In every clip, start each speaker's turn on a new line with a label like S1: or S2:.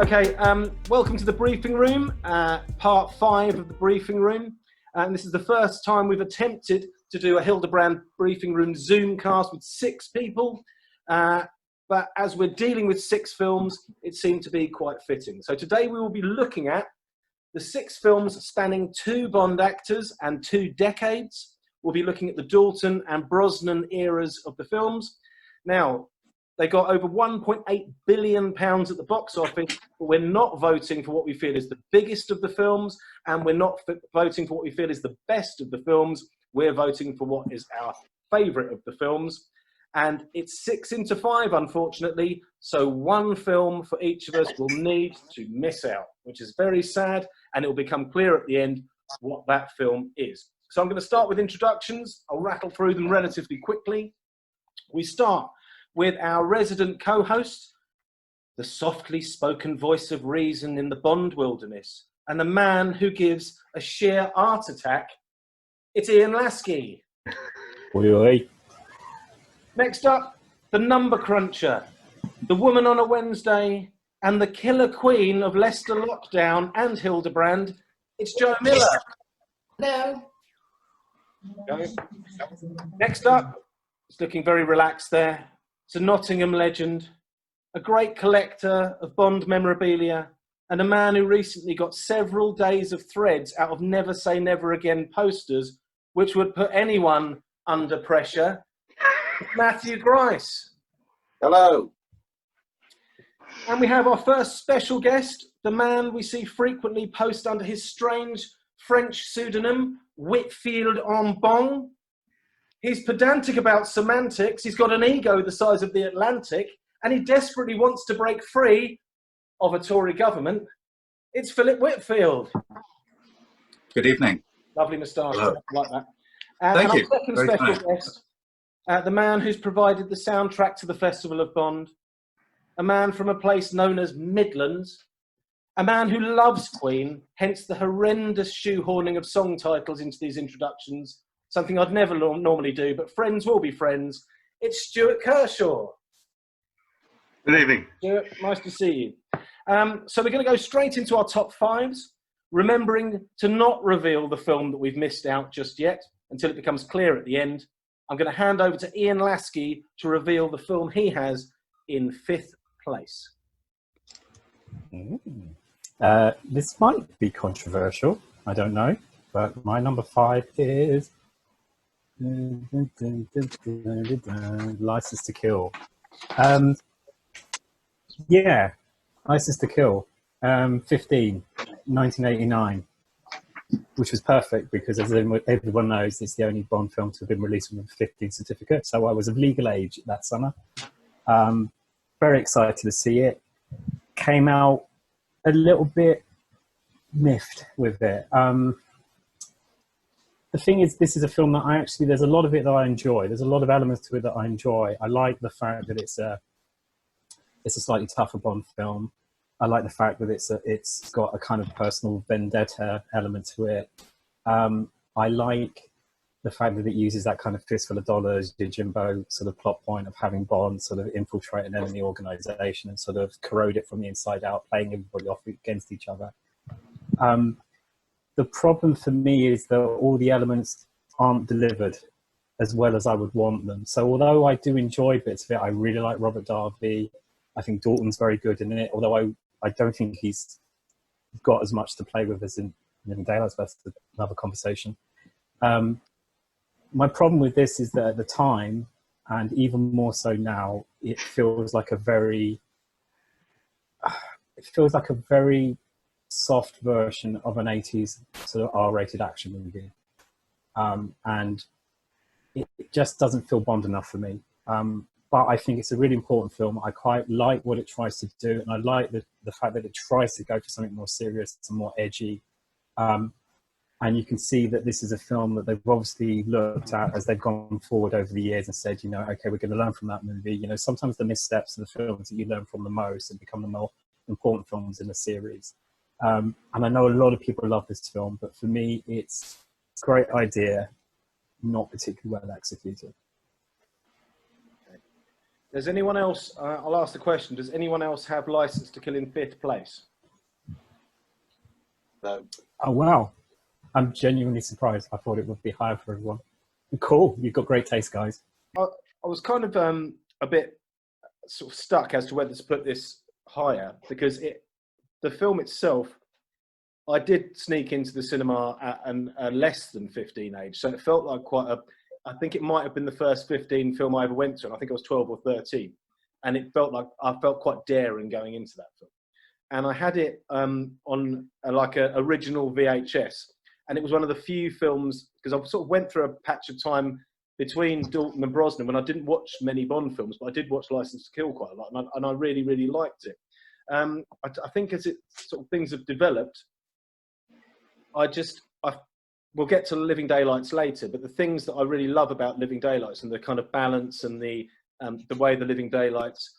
S1: Okay, welcome to the briefing room, part 5 of the briefing room. And this is the first time we've attempted to do a Hildebrand Briefing Room Zoom cast with 6 people. But as we're dealing with 6 films, it seemed to be quite fitting. So today we will be looking at the 6 films spanning 2 Bond actors and 2 decades. We'll be looking at the Dalton and Brosnan eras of the films. Now, they got over £1.8 billion at the box office, but we're not voting for what we feel is the biggest of the films, and we're not voting for what we feel is the best of the films. We're voting for what is our favourite of the films. And it's 6 into 5, unfortunately, so 1 film for each of us will need to miss out, which is very sad, and it will become clear at the end what that film is. So I'm going to start with introductions. I'll rattle through them relatively quickly. We start with our resident co-host, the softly spoken voice of reason in the Bond wilderness, and the man who gives a sheer art attack. It's Ian Lasky.
S2: Oi, oi.
S1: Next up, the number cruncher, the woman on a Wednesday, and the killer queen of Leicester Lockdown and Hildebrand. It's Jo Miller.
S3: Hello.
S1: Okay. Next up, it's looking very relaxed there. It's a Nottingham legend, a great collector of Bond memorabilia, and a man who recently got several days of threads out of Never Say Never Again posters, which would put anyone under pressure. It's Matthew Grice.
S4: Hello.
S1: And we have our first special guest, the man we see frequently post under his strange French pseudonym, Whitfield en Bong. He's pedantic about semantics, he's got an ego the size of the Atlantic, and he desperately wants to break free of a Tory government. It's Philip Whitfield.
S4: Good evening.
S1: Lovely moustache, like that.
S4: Thank you.
S1: Our second
S4: Very
S1: special
S4: kind.
S1: guest, the man who's provided the soundtrack to the Festival of Bond, a man from a place known as Midlands, a man who loves Queen, hence the horrendous shoehorning of song titles into these introductions, something I'd never normally do, but friends will be friends. It's Stuart Kershaw.
S5: Good evening.
S1: Stuart, nice to see you. So we're going to go straight into our top 5s, remembering to not reveal the film that we've missed out just yet until it becomes clear at the end. I'm going to hand over to Ian Lasky to reveal the film he has in 5th place.
S2: This might be controversial, I don't know, but my number 5 is License to Kill. Yeah, License to Kill, 1989, which was perfect because, as everyone knows, it's the only Bond film to have been released with a 15 certificate. So I was of legal age that summer. Very excited to see it. Came out a little bit miffed with it. The thing is, this is a film that there's a lot of it that I enjoy. There's a lot of elements to it that I enjoy. I like the fact that it's a slightly tougher Bond film. I like the fact that it's got a kind of personal vendetta element to it. I like the fact that it uses that kind of fistful of dollars, Jimbo sort of plot point of having Bond sort of infiltrate an enemy organization and sort of corrode it from the inside out, playing everybody off against each other. The problem for me is that all the elements aren't delivered as well as I would want them. So although I do enjoy bits of it, I really like Robert Darby. I think Dalton's very good in it, although I don't think he's got as much to play with as in Living Daylights. That's another conversation. My problem with this is that at the time, and even more so now, it feels like a very soft version of an 80s sort of R-rated action movie. And it just doesn't feel Bond enough for me. But I think it's a really important film. I quite like what it tries to do, and I like the fact that it tries to go for something more serious and more edgy. And you can see that this is a film that they've obviously looked at as they've gone forward over the years and said, you know, okay, we're going to learn from that movie. You know, sometimes the missteps of the films that you learn from the most and become the more important films in the series. And I know a lot of people love this film, but for me, it's a great idea, not particularly well executed.
S1: Does anyone else, I'll ask the question, does anyone else have License to Kill in 5th place?
S4: No.
S2: Oh, wow. I'm genuinely surprised. I thought it would be higher for everyone. Cool. You've got great taste, guys.
S1: I was kind of a bit sort of stuck as to whether to put this higher, because the film itself, I did sneak into the cinema at a less than 15 age, so it felt like I think it might have been the first 15 film I ever went to, and I think I was 12 or 13, and it felt like I felt quite daring going into that film. And I had it on like a original VHS, and it was one of the few films, because I sort of went through a patch of time between Dalton and Brosnan when I didn't watch many Bond films, but I did watch License to Kill quite a lot, and I really, really liked it. I think as things have developed, we'll get to Living Daylights later, but the things that I really love about Living Daylights and the kind of balance and the way the Living Daylights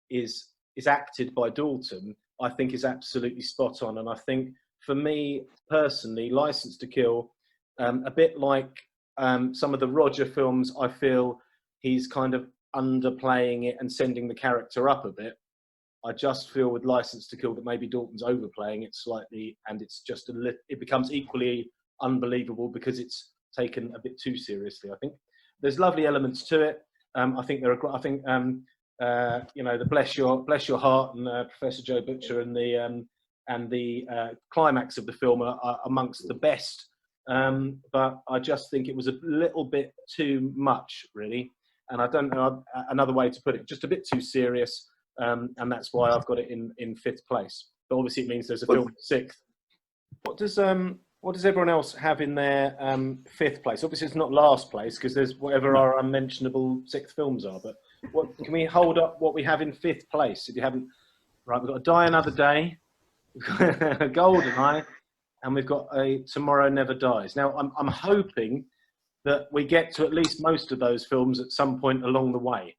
S1: is acted by Dalton, I think is absolutely spot on. And I think for me personally, License to Kill, a bit like some of the Roger films, I feel he's kind of underplaying it and sending the character up a bit. I just feel with License to Kill that maybe Dalton's overplaying it slightly, and it's just it becomes equally unbelievable because it's taken a bit too seriously. I think there's lovely elements to it. I think the Bless Your Heart and Professor Joe Butcher and the climax of the film are amongst the best. But I just think it was a little bit too much, really, and I don't know another way to put it. Just a bit too serious. And that's why I've got it in 5th place. But obviously, it means there's a film in 6th. What does everyone else have in their 5th place? Obviously, it's not last place because there's whatever our unmentionable 6th films are. But what can we hold up? What we have in 5th place? If you haven't, right, we've got a Die Another Day, we've got a GoldenEye, and we've got a Tomorrow Never Dies. Now, I'm hoping that we get to at least most of those films at some point along the way.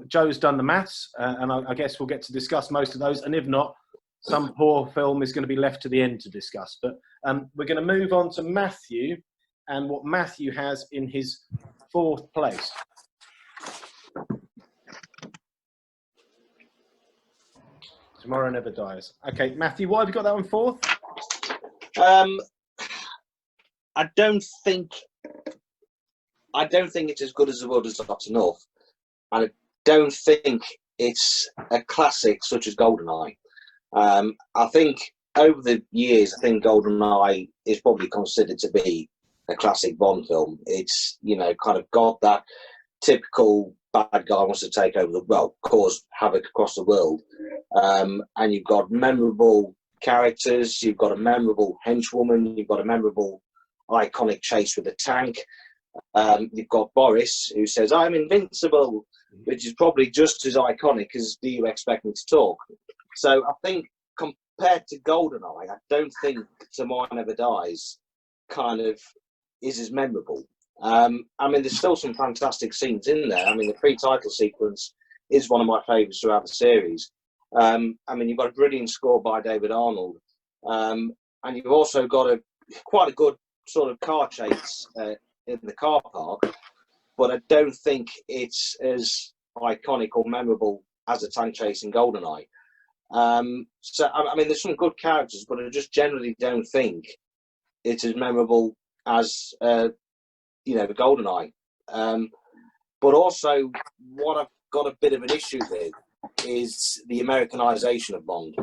S1: Joe's done the maths, and I guess we'll get to discuss most of those. And if not, some poor film is going to be left to the end to discuss. But we're going to move on to Matthew and what Matthew has in his 4th place. Tomorrow Never Dies. Okay, Matthew, why have you got that on 4th?
S3: I don't think it's as good as The World Is Not Enough. And I don't think it's a classic such as GoldenEye. I think over the years, I think GoldenEye is probably considered to be a classic Bond film. It's, kind of got that typical bad guy wants to take over cause havoc across the world. And you've got memorable characters, you've got a memorable henchwoman, you've got a memorable iconic chase with a tank. You've got Boris, who says, "I'm invincible," which is probably just as iconic as "Do You Expect Me to Talk?" So I think compared to GoldenEye, I don't think Tomorrow Never Dies kind of is as memorable. There's still some fantastic scenes in there. The pre-title sequence is one of my favourites throughout the series. You've got a brilliant score by David Arnold. And you've also got quite a good sort of car chase in the car park, but I don't think it's as iconic or memorable as a tank chase in GoldenEye. There's some good characters, but I just generally don't think it's as memorable as the GoldenEye. But also, what I've got a bit of an issue with is the Americanization of Bond.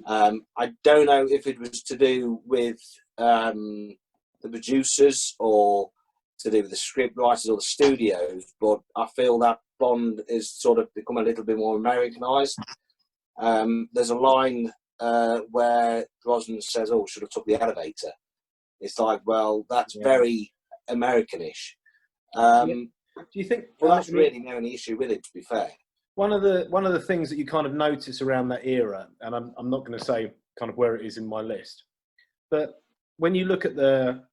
S3: I don't know if it was to do with the producers or to do with the script writers or the studios, but I feel that Bond is sort of become a little bit more Americanized. There's a line where Brosnan says, "Oh, should have took the elevator." It's like, well, that's very Americanish.
S1: Do you think?
S3: Well, that's really no any issue with it, to be fair.
S1: One of the things that you kind of notice around that era, and I'm not going to say kind of where it is in my list, but when you look at the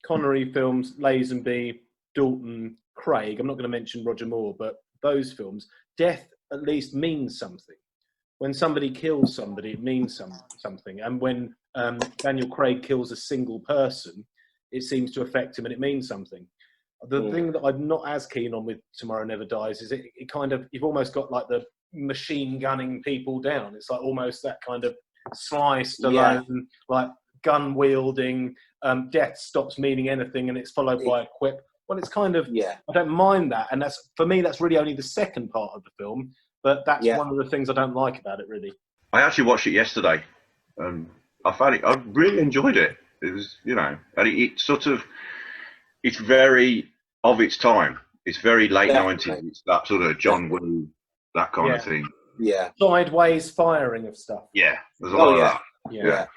S1: Connery films, Lazenby, Dalton, Craig, I'm not going to mention Roger Moore, but those films, death at least means something. When somebody kills somebody, it means something. And when Daniel Craig kills a single person, it seems to affect him and it means something. The thing that I'm not as keen on with Tomorrow Never Dies is it kind of, you've almost got like the machine gunning people down. It's like almost that kind of Sly Stallone, like gun wielding, death stops meaning anything and it's followed by a quip. Well, it's kind of, I don't mind that. And that's, for me, that's really only the second part of the film. But that's one of the things I don't like about it, really.
S5: I actually watched it yesterday. I really enjoyed it. It was, and it sort of, it's very of its time. It's very late 90s. It's that sort of John Woo, that kind of thing.
S3: Yeah.
S1: Sideways firing of stuff.
S5: Yeah. There's a lot of that.
S1: Yeah.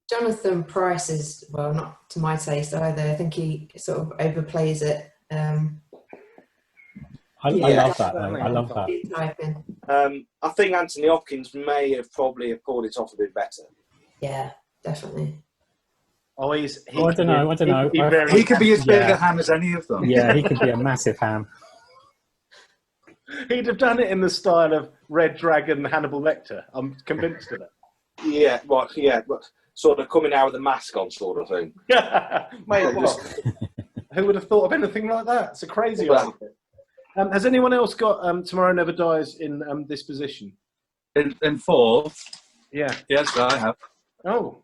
S6: Jonathan Pryce is, well, not to my taste either. I think he sort of overplays it.
S2: I love that. I love that.
S3: I think Anthony Hopkins may have probably pulled it off a bit better.
S6: Yeah, definitely.
S2: I don't know.
S4: He could be as big a ham as any of them.
S2: Yeah, he could be a massive ham.
S1: He'd have done it in the style of Red Dragon Hannibal Lecter. I'm convinced of it.
S3: Yeah, sort of coming out with a mask on sort of thing.
S1: Mate, who would have thought of anything like that? It's a crazy idea. Has anyone else got Tomorrow Never Dies in this position?
S4: In fourth?
S1: Yeah.
S4: Yes, I have.
S1: Oh,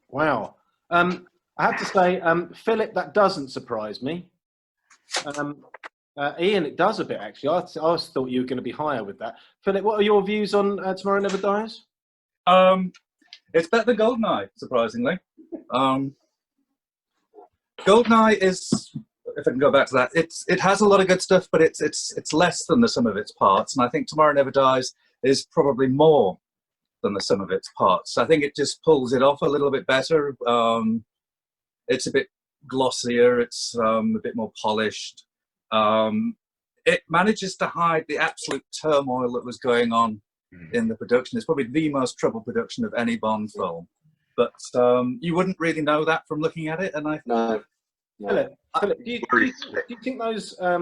S1: wow. I have to say, Philip, that doesn't surprise me. Ian, it does a bit, actually. I thought you were going to be higher with that. Philip, what are your views on Tomorrow Never Dies?
S4: It's better than Goldeneye, surprisingly. Goldeneye is, if I can go back to that, it has a lot of good stuff, but it's less than the sum of its parts. And I think Tomorrow Never Dies is probably more than the sum of its parts. I think it just pulls it off a little bit better. It's a bit glossier. It's a bit more polished. It manages to hide the absolute turmoil that was going on in the production. It's probably the most troubled production of any Bond film. But you wouldn't really know that from looking at it. And
S3: No.
S1: Philip, do you think those? I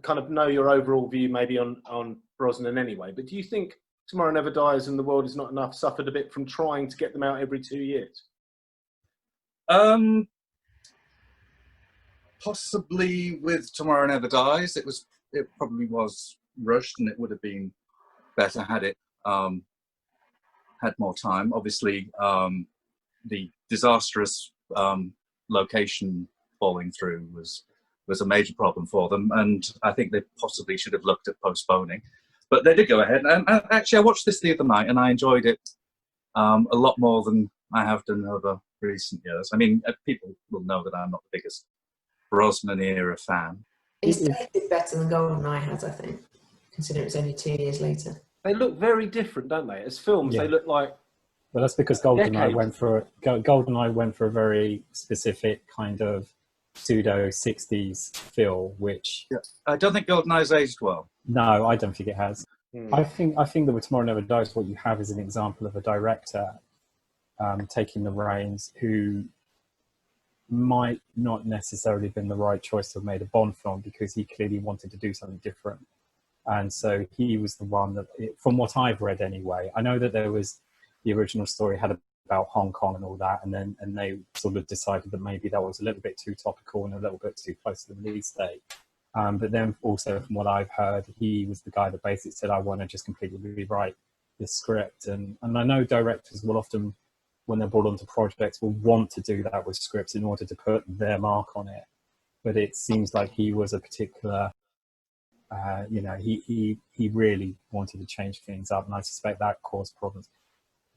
S1: kind of know your overall view, maybe on Brosnan anyway. But do you think Tomorrow Never Dies and The World Is Not Enough suffered a bit from trying to get them out every 2 years?
S4: Possibly with Tomorrow Never Dies, it probably was rushed, and it would have been better had it had more time. Obviously, the disastrous location falling through was a major problem for them, and I think they possibly should have looked at postponing, but they did go ahead. And actually, I watched this the other night, and I enjoyed it a lot more than I have done over recent years. I mean, people will know that I'm not the biggest Brosnan era fan.
S6: He's dated better than GoldenEye has, I think, considering it's only 2 years later.
S1: They look very different, don't they? As films, they look like.
S2: Well, that's because GoldenEye went for a very specific kind of pseudo 60s feel, which
S4: I don't think GoldenEye's aged well.
S2: No, I don't think it has. I think that with Tomorrow Never Dies, what you have is an example of a director taking the reins who might not necessarily have been the right choice to have made a Bond film, because he clearly wanted to do something different. And so he was the one that, from what I've read anyway, I know that there was the original story had about Hong Kong and all that, and they sort of decided that maybe that was a little bit too topical and a little bit too close to the release date. But then also, from what I've heard, he was the guy that basically said, I want to just completely rewrite this script. And I know directors will often, when they're brought onto projects, will want to do that with scripts in order to put their mark on it. But it seems like he was a particular, he really wanted to change things up, and I suspect that caused problems.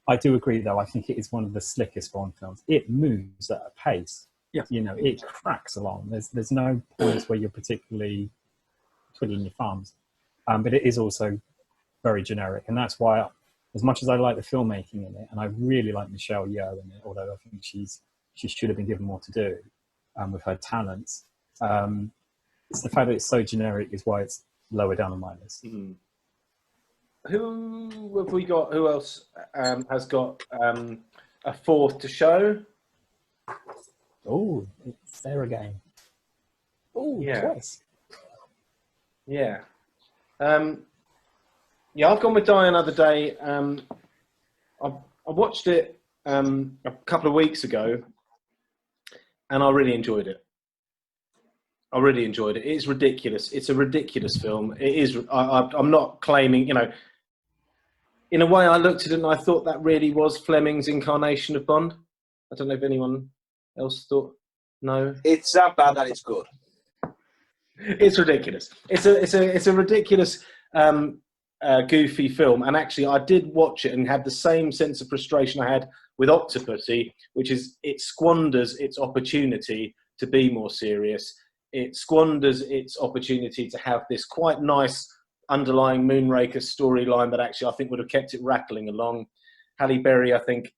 S2: I do agree, though. I think it is one of the slickest Bond films. It moves at a pace.
S4: Yeah.
S2: It cracks along. There's no points where you're particularly twiddling your thumbs. But it is also very generic, and that's why, as much as I like the filmmaking in it, and I really like Michelle Yeoh in it, although I think she should have been given more to do with her talents. It's the fact that it's so generic is why it's lower down on my list.
S1: Mm-hmm. Who have we got? Who else has got a fourth to show?
S2: Oh, it's there again. Oh,
S1: yeah.
S2: Twice.
S1: Yeah. I've gone with Die Another Day. I watched it a couple of weeks ago, and I really enjoyed it. I really enjoyed it. It's ridiculous. It's a ridiculous film. It is. I'm not claiming, you know. In a way, I looked at it and I thought that really was Fleming's incarnation of Bond. I don't know if anyone else thought. No.
S3: It's that bad that it's good.
S1: It's ridiculous. It's a ridiculous, goofy film. And actually, I did watch it and had the same sense of frustration I had with Octopussy, which is it squanders its opportunity to be more serious. It squanders its opportunity to have this quite nice underlying Moonraker storyline that actually I think would have kept it rattling along. Halle Berry, I think,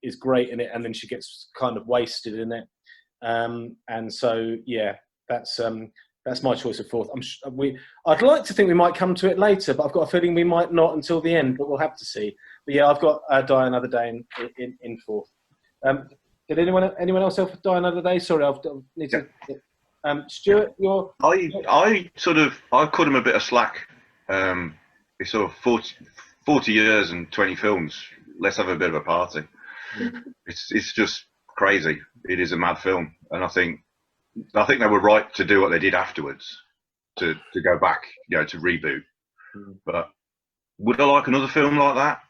S1: is great in it, and then she gets kind of wasted in it. And so, yeah, that's my choice of fourth. I'd like to think we might come to it later, but I've got a feeling we might not until the end, but we'll have to see. But yeah, I've got Die Another Day in fourth. Did anyone else have Die Another Day? Sorry, I need to. Stuart,
S5: I cut him a bit of slack. It's sort of 40 years and 20 films. Let's have a bit of a party. It's just crazy. It is a mad film, and I think they were right to do what they did afterwards, to go back, you know, to reboot. But would I like another film like that?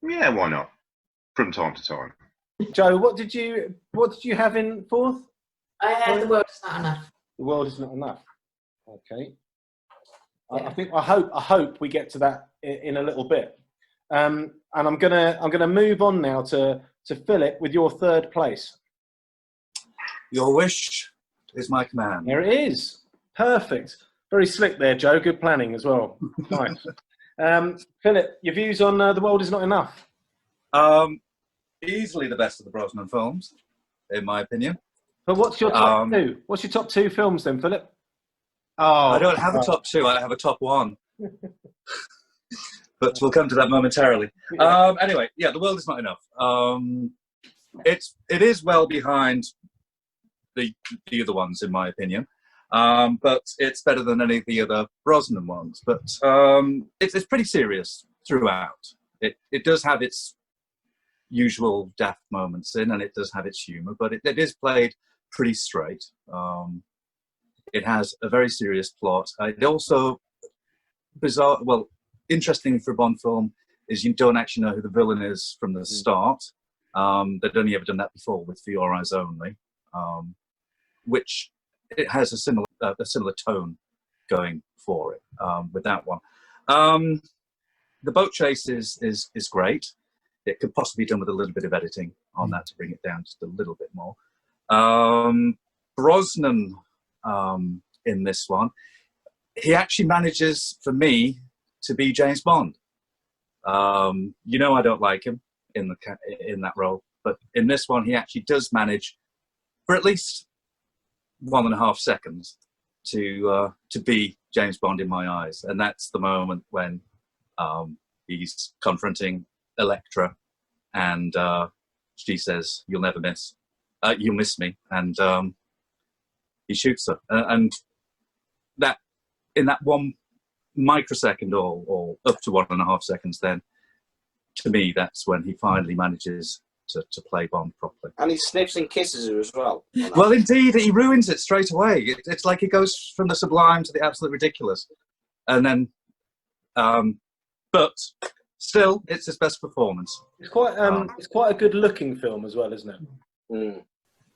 S5: Yeah, why not? From time to time.
S1: Joe, what did you have in fourth?
S6: I had The World Is Not Enough.
S1: The World Is Not Enough. Okay.
S6: Yeah.
S1: I hope we get to that in a little bit. And I'm gonna move on now to Philip with your third place.
S4: Your wish is my command.
S1: There it is. Perfect. Very slick there, Joe. Good planning as well. Nice. Philip, your views on The World Is Not Enough?
S4: Easily the best of the Brosnan films, in my opinion.
S1: But what's your top two? What's your top two films then, Philip? Oh,
S4: I don't have a top two. I have a top one. But we'll come to that momentarily. Anyway, yeah, The World Is Not Enough. It is well behind the other ones, in my opinion. But it's better than any of the other Brosnan ones. But it's pretty serious throughout. It does have its usual daft moments in, and it does have its humour, but it is played pretty straight. It has a very serious plot. It also, interesting for a Bond film is you don't actually know who the villain is from the start. They'd only ever done that before with For Your Eyes Only, which it has a similar tone going for it with that one. The boat chase is great. It could possibly be done with a little bit of editing on that to bring it down just a little bit more. Brosnan in this one, he actually manages, for me, to be James Bond. You know, I don't like him in that role, but in this one, he actually does manage, for at least 1.5 seconds, to be James Bond in my eyes, and that's the moment when he's confronting Electra, and she says, "You'll never miss. You'll miss me," and he shoots her, and that in that 1 microsecond or up to 1.5 seconds, then to me that's when he finally manages to play Bond properly.
S3: And he sniffs and kisses her as well.
S4: Well, indeed, he ruins it straight away. It's like it goes from the sublime to the absolute ridiculous, and then but still, it's his best performance.
S1: It's quite a good-looking film as well, isn't it?
S3: Mm.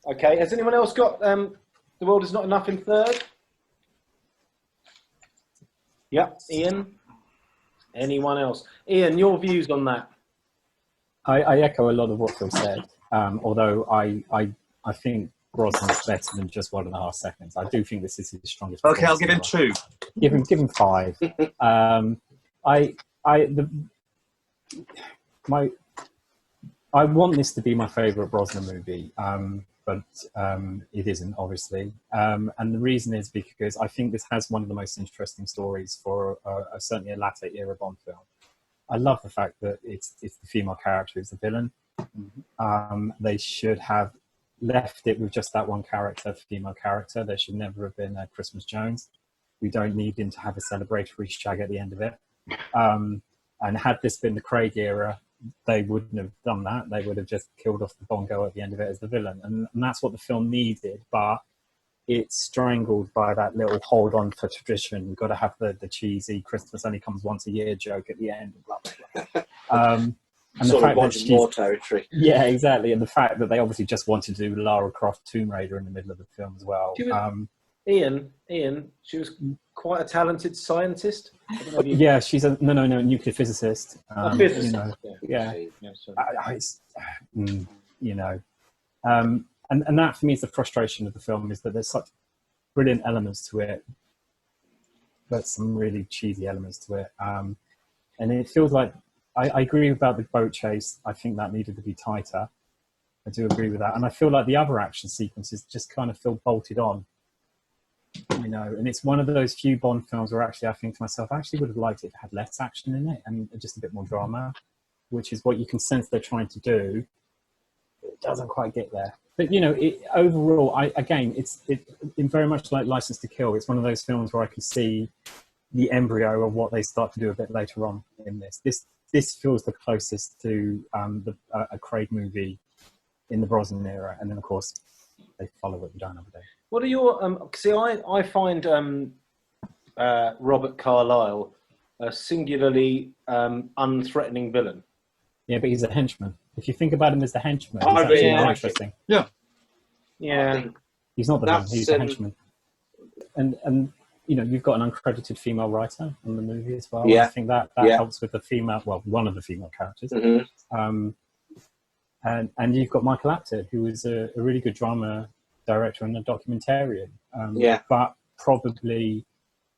S1: Okay. Has anyone else got The World Is Not Enough in third? Yep. Ian. Anyone else? Ian, your views on that?
S2: I echo a lot of what Phil said. Although I think Brosnan's better than just 1.5 seconds. I do think this is his strongest.
S4: Okay, I'll give him 2.
S2: Give him 5. I want this to be my favourite Brosnan movie, but it isn't, obviously. And the reason is because I think this has one of the most interesting stories for certainly a latter era Bond film. I love the fact that it's the female character who's the villain. They should have left it with just that one character, female character. There should never have been a Christmas Jones. We don't need him to have a celebratory shag at the end of it. And had this been the Craig era, they wouldn't have done that. They would have just killed off the Bongo at the end of it as the villain. And that's what the film needed. But it's strangled by that little hold on for tradition. We've got to have the cheesy Christmas only comes once a year joke at the end. Blah, blah, blah. And the fact that
S3: more territory.
S2: Yeah, exactly. And the fact that they obviously just wanted to do Lara Croft Tomb Raider in the middle of the film as well.
S1: Ian, she was quite a talented scientist.
S2: Yeah, she's a nuclear physicist.
S1: A physicist.
S2: You know, yeah. You know, and that for me is the frustration of the film, is that there's such brilliant elements to it, but some really cheesy elements to it. And it feels like, I agree about the boat chase. I think that needed to be tighter. I do agree with that. And I feel like the other action sequences just kind of feel bolted on, you know, and it's one of those few Bond films where actually I think to myself, I actually would have liked it if it had less action in it and just a bit more drama, which is what you can sense they're trying to do. It doesn't quite get there. But, you know, overall, it's very much like License to Kill. It's one of those films where I can see the embryo of what they start to do a bit later on in this. This feels the closest to a Craig movie in the Brosnan era, and then of course they follow what you don't have a day.
S1: What are your see? I find Robert Carlyle a singularly unthreatening villain.
S2: Yeah, but he's a henchman. If you think about him as the henchman,
S3: I
S2: he's
S3: really
S2: actually
S3: like
S2: interesting.
S1: Yeah.
S2: He's not the villain; he's the henchman. And you know, you've got an uncredited female writer in the movie as well.
S3: Yeah.
S2: I think that helps with the female, well, one of the female characters.
S3: Mm-hmm.
S2: And you've got Michael Apted, who is a really good drama director and a documentarian. But probably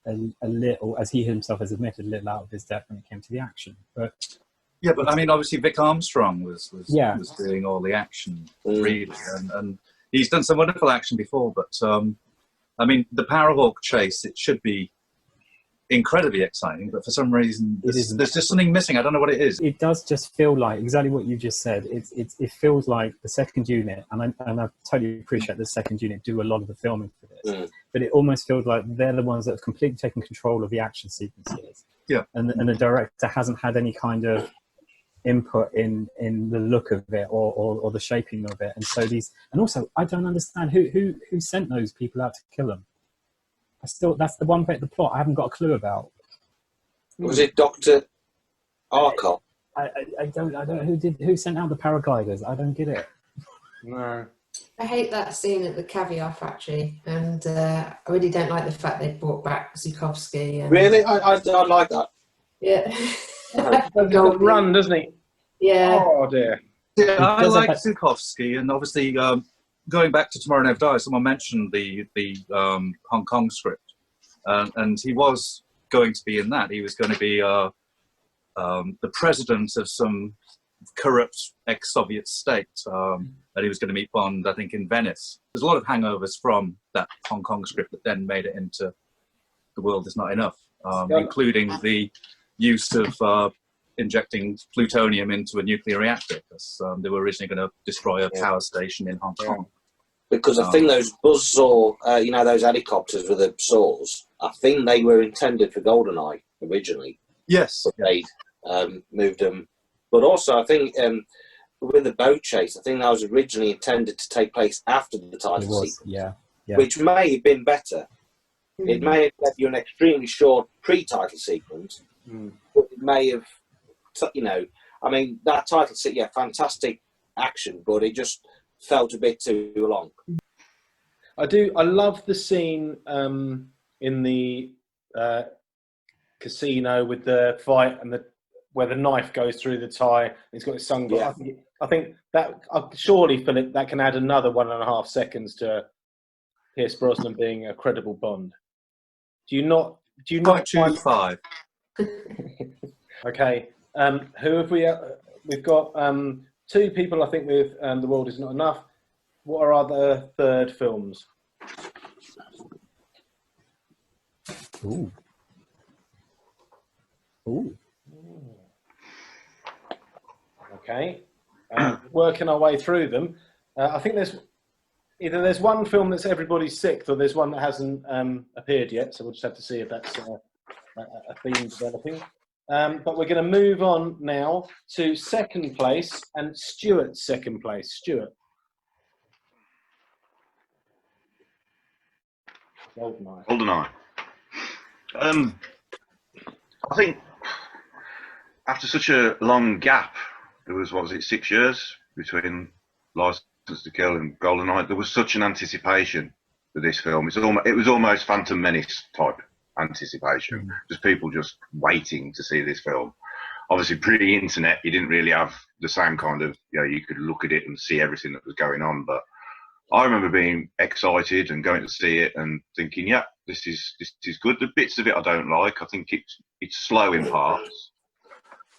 S2: a little, as he himself has admitted, a little out of his depth when it came to the action. But
S4: yeah, but I mean, obviously Vic Armstrong was doing all the action, really, and he's done some wonderful action before. But I mean, the Powerhawk chase, it should be incredibly exciting, but for some reason there's just something missing. I don't know what it is.
S2: It does just feel like exactly what you just said. It feels like the second unit, and I totally appreciate the second unit do a lot of the filming for this, but it almost feels like they're the ones that have completely taken control of the action sequences.
S4: Yeah,
S2: and the director hasn't had any kind of input in the look of it or the shaping of it, and so and also I don't understand who sent those people out to kill them. That's the one bit of the plot I haven't got a clue about.
S3: Was it Dr. Arcot?
S2: I don't who sent out the paragliders. I don't get it.
S1: No.
S6: I hate that scene at the caviar factory, and I really don't like the fact they brought back Zukovsky. And,
S3: Really? I like that.
S6: Yeah.
S1: Gold run, doesn't he?
S6: Yeah.
S1: Oh dear.
S4: Yeah, I like Zukovsky, and obviously going back to Tomorrow Never Dies, someone mentioned the Hong Kong script, and he was going to be in that. He was going to be the president of some corrupt ex-Soviet state, and he was going to meet Bond, I think, in Venice. There's a lot of hangovers from that Hong Kong script that then made it into The World Is Not Enough, including the use of injecting plutonium into a nuclear reactor, because they were originally going to destroy a power station in Hong Kong.
S3: Because I think those buzzsaw, those helicopters with the saws, I think they were intended for GoldenEye originally.
S4: Yes.
S3: But they moved them. But also, I think with the boat chase, I think that was originally intended to take place after the title sequence.
S2: Yeah.
S3: Which may have been better. It may have left you an extremely short pre-title sequence, but it may have, that title sequence, fantastic action, but it just felt a bit too long.
S1: I love the scene in the casino with the fight and where the knife goes through the tie. He's got his sunglasses. Yeah. I think that surely, Philip, that can add another 1.5 seconds to Pierce Brosnan being a credible Bond. Do you not
S4: find 5?
S1: Okay. Who have we? We've got 2 people, I think, with The World Is Not Enough. What are other third films?
S2: Ooh.
S1: Okay. Working our way through them. I think there's one film that's everybody's sick, or there's one that hasn't appeared yet. So we'll just have to see if that's a theme developing. But we're going to move on now to second place and Stuart's second place. Stuart. GoldenEye.
S5: GoldenEye. I think after such a long gap, there was, what was it, 6 years between License to Kill and GoldenEye. There was such an anticipation for this film. It was almost Phantom Menace type anticipation. Just people just waiting to see this film. Obviously, pre-internet, you didn't really have the same kind of, you could look at it and see everything that was going on. But I remember being excited and going to see it and thinking, yeah, this is good. The bits of it I don't like. I think it's slow in parts.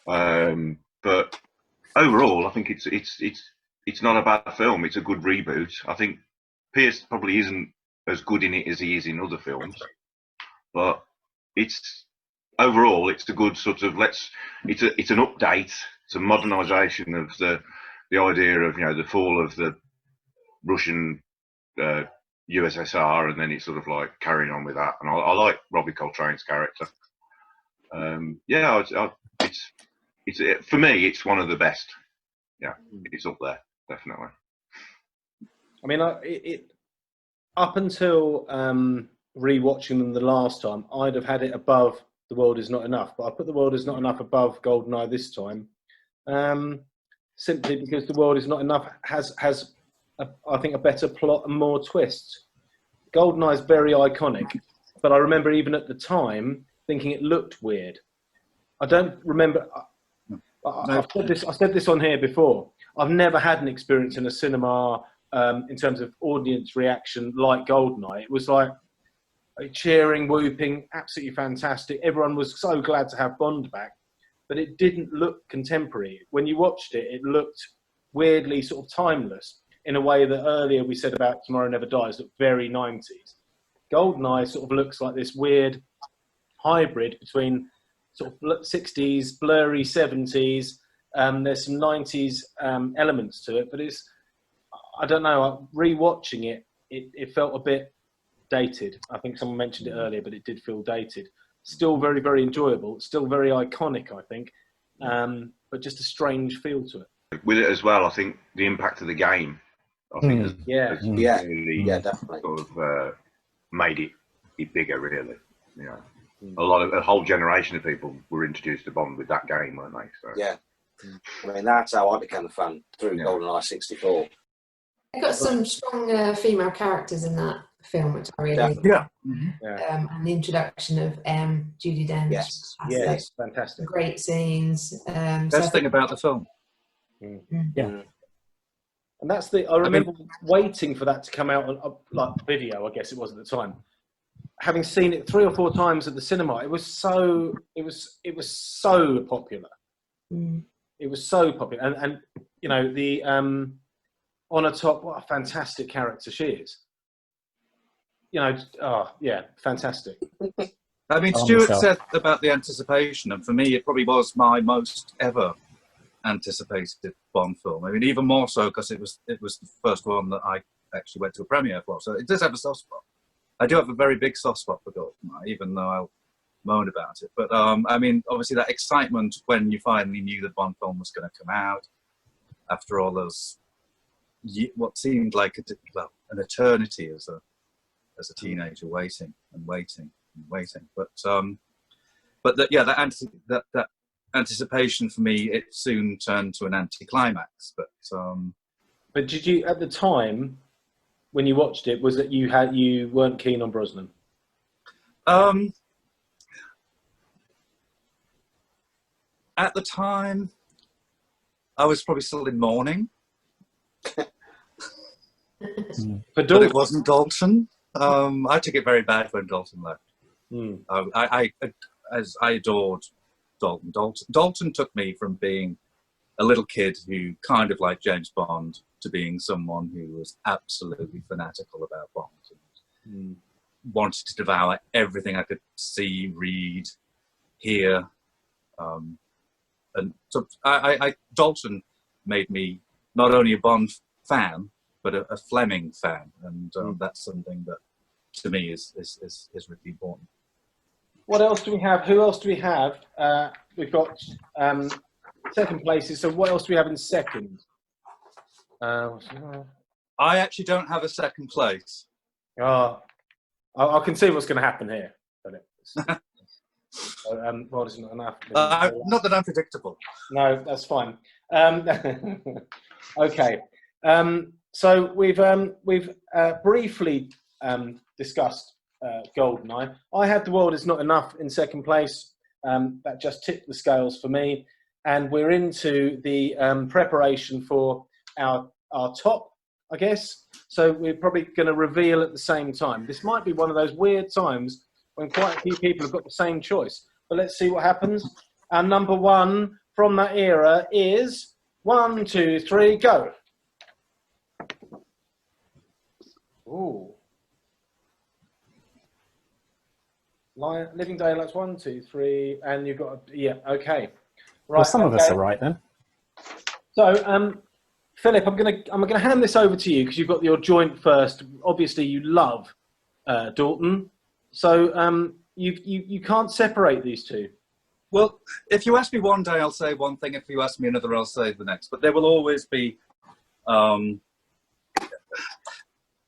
S5: But overall, I think it's not a bad film. It's a good reboot. I think Pierce probably isn't as good in it as he is in other films, but overall it's a good sort of it's an update. It's a modernisation of the idea of the fall of the Russian USSR, and then it's sort of like carrying on with that. And I like Robbie Coltrane's character. It's for me, it's one of the best. Yeah, it's up there, definitely.
S1: I mean, it up until rewatching them the last time, I'd have had it above The World Is Not Enough, but I put The World Is Not Enough above GoldenEye this time, simply because The World Is Not Enough has I think a better plot and more twists. GoldenEye is very iconic, but I remember even at the time thinking it looked weird. I don't remember. I said this on here before. I've never had an experience in a cinema in terms of audience reaction like GoldenEye. It was like cheering, whooping, absolutely fantastic. Everyone was so glad to have Bond back, but it didn't look contemporary. When you watched it, it looked weirdly sort of timeless in a way that earlier we said about Tomorrow Never Dies looked very 90s. GoldenEye sort of looks like this weird hybrid between sort of 60s, blurry 70s. There's some 90s elements to it, but I don't know, rewatching it felt a bit dated. I think someone mentioned it earlier, but it did feel dated. Still very, very enjoyable. Still very iconic, I think, but just a strange feel to it.
S5: With it as well, I think the impact of the game, I think, has really
S3: definitely
S5: sort of made it bigger, really. A whole generation of people were introduced to Bond with that game, weren't they? So.
S3: Yeah. I mean, that's how I became a fan, through GoldenEye 64.
S6: They've got some strong female characters in that film, which I really like.
S4: Yeah.
S6: And the introduction of Judi Dench.
S1: Yes, fantastic.
S6: Great scenes.
S4: Best thing about the film.
S2: Yeah.
S1: And that's I remember waiting for that to come out on like video, I guess it was at the time. Having seen it 3 or 4 times at the cinema, it was so popular. It was so popular, and the Honor Top, what a fantastic character she is. Fantastic.
S4: I mean, Stuart said about the anticipation, and for me, it probably was my most ever anticipated Bond film. I mean, even more so because it was the first one that I actually went to a premiere for. So it does have a soft spot. I do have a very big soft spot for GoldenEye, even though I'll moan about it. But I mean, obviously that excitement when you finally knew the Bond film was going to come out after all those what seemed like an eternity as a teenager waiting and waiting and waiting. But that anticipation for me, it soon turned to an anticlimax.
S1: But did you, at the time when you watched it, was that you weren't keen on Brosnan?
S4: At the time, I was probably still in mourning. But it wasn't Dalton. I took it very bad when Dalton left. I adored Dalton. Dalton took me from being a little kid who kind of liked James Bond to being someone who was absolutely fanatical about Bond and wanted to devour everything I could see, read, hear. And so Dalton made me not only a Bond fan, but a Fleming fan, and that's something that to me is really important.
S1: What else do we have? Who else do we have? We've got second places. So what else do we have in second?
S4: I actually don't have a second place.
S1: Oh, I can see what's going to happen here. World is not enough.
S4: Not that I'm predictable.
S1: No, that's fine. Okay. So we've briefly discussed GoldenEye. I had The World Is Not Enough in second place. That just tipped the scales for me. And we're into the preparation for our top, I guess. So we're probably going to reveal at the same time. This might be one of those weird times when quite a few people have got the same choice. But let's see what happens. Our number one from that era is 1, 2, 3, go. Ooh. Living Daylights, 1, 2, 3, and you've got yeah, okay. Right.
S2: Well, some of us are right then.
S1: So, Philip, I'm gonna hand this over to you because you've got your joint first. Obviously, you love Dalton, so you can't separate these two.
S4: Well, if you ask me one day, I'll say one thing. If you ask me another, I'll say the next. But there will always be.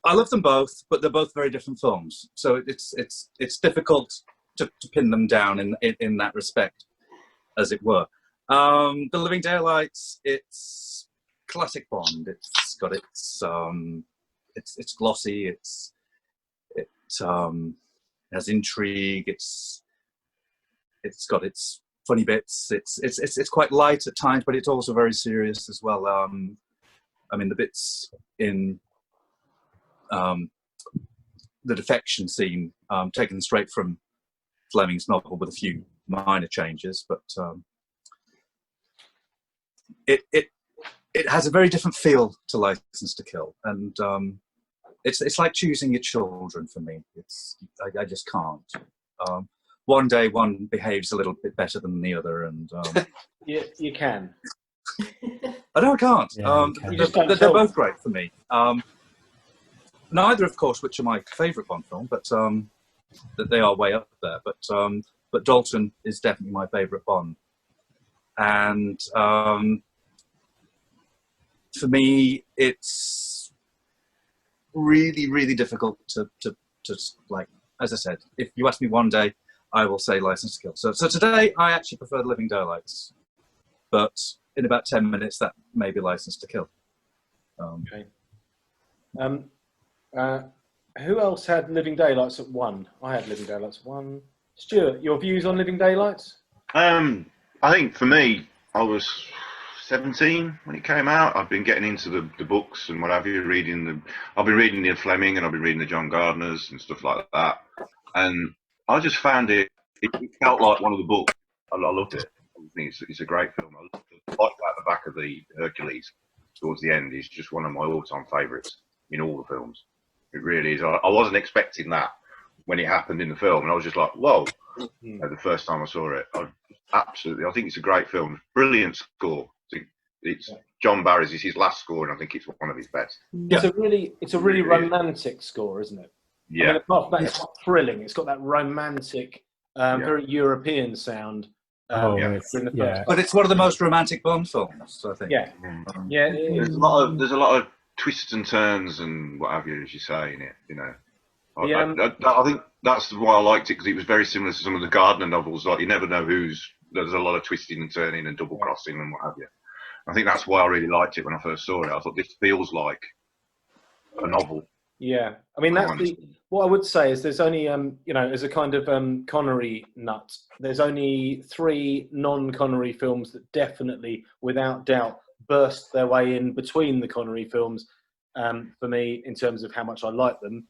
S4: I love them both, but they're both very different films. So it's difficult to pin them down in that respect, as it were. The Living Daylights, it's classic Bond. It's got it's glossy. It has intrigue. It's got its funny bits. It's quite light at times, but it's also very serious as well. I mean, the bits in the defection scene, taken straight from Fleming's novel with a few minor changes, but it has a very different feel to License to Kill, and it's like choosing your children for me. I just can't. One day one behaves a little bit better than the other, and
S1: you can.
S4: I know I can't.
S2: Yeah,
S4: they're both great for me. Neither, of course, which are my favourite Bond film, but that they are way up there. But Dalton is definitely my favourite Bond, and for me, it's really, really difficult to like. As I said, if you ask me one day, I will say License to Kill. So today, I actually prefer Living Daylights, but in about 10 minutes, that may be License to Kill.
S1: Okay. Who else had Living Daylights at 1? I had Living Daylights at 1. Stuart, your views on Living Daylights?
S5: I think for me, I was 17 when it came out. I've been getting into the books and what have you, I've been reading the Fleming and I've been reading the John Gardners and stuff like that. And I just found it felt like one of the books. I loved it. I think it's a great film. I like that at the back of the Hercules towards the end. It's just one of my all-time favourites in all the films. It really is. I wasn't expecting that when it happened in the film, and I was just like, whoa, the first time I saw it. I think it's a great film. Brilliant score. It's John Barry's. It's his last score, and I think it's one of his best.
S1: Yeah. It's a really romantic score, isn't it?
S5: Yeah.
S1: I mean, apart from that, it's not thrilling. It's got that romantic, very European sound.
S2: But
S4: it's one of the most romantic Bond films, I think.
S1: Yeah.
S5: There's a lot of twists and turns and what have you, as you say, in it. You know, I think that's why I liked it, because it was very similar to some of the Gardner novels. Like, you never know there's a lot of twisting and turning and double crossing and what have you. I think that's why I really liked it when I first saw it. I thought this feels like a novel.
S1: Yeah, I mean, what I would say is there's only as a kind of Connery nut, there's only 3 non-Connery films that definitely, without doubt, burst their way in between the Connery films for me in terms of how much I like them.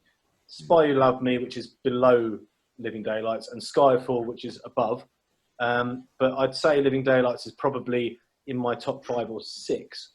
S1: Spy Who Loved Me, which is below Living Daylights, and Skyfall, which is above. But I'd say Living Daylights is probably in my top 5 or 6.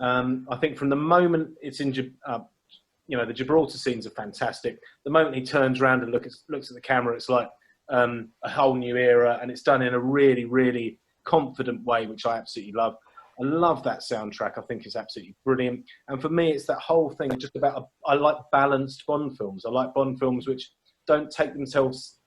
S1: I think from the moment it's in, the Gibraltar scenes are fantastic. The moment he turns around and looks at the camera, it's like a whole new era, and it's done in a really, really confident way, which I absolutely love. I love that soundtrack. I think it's absolutely brilliant. And for me, it's that whole thing just about, I like balanced Bond films. I like Bond films which don't take themselves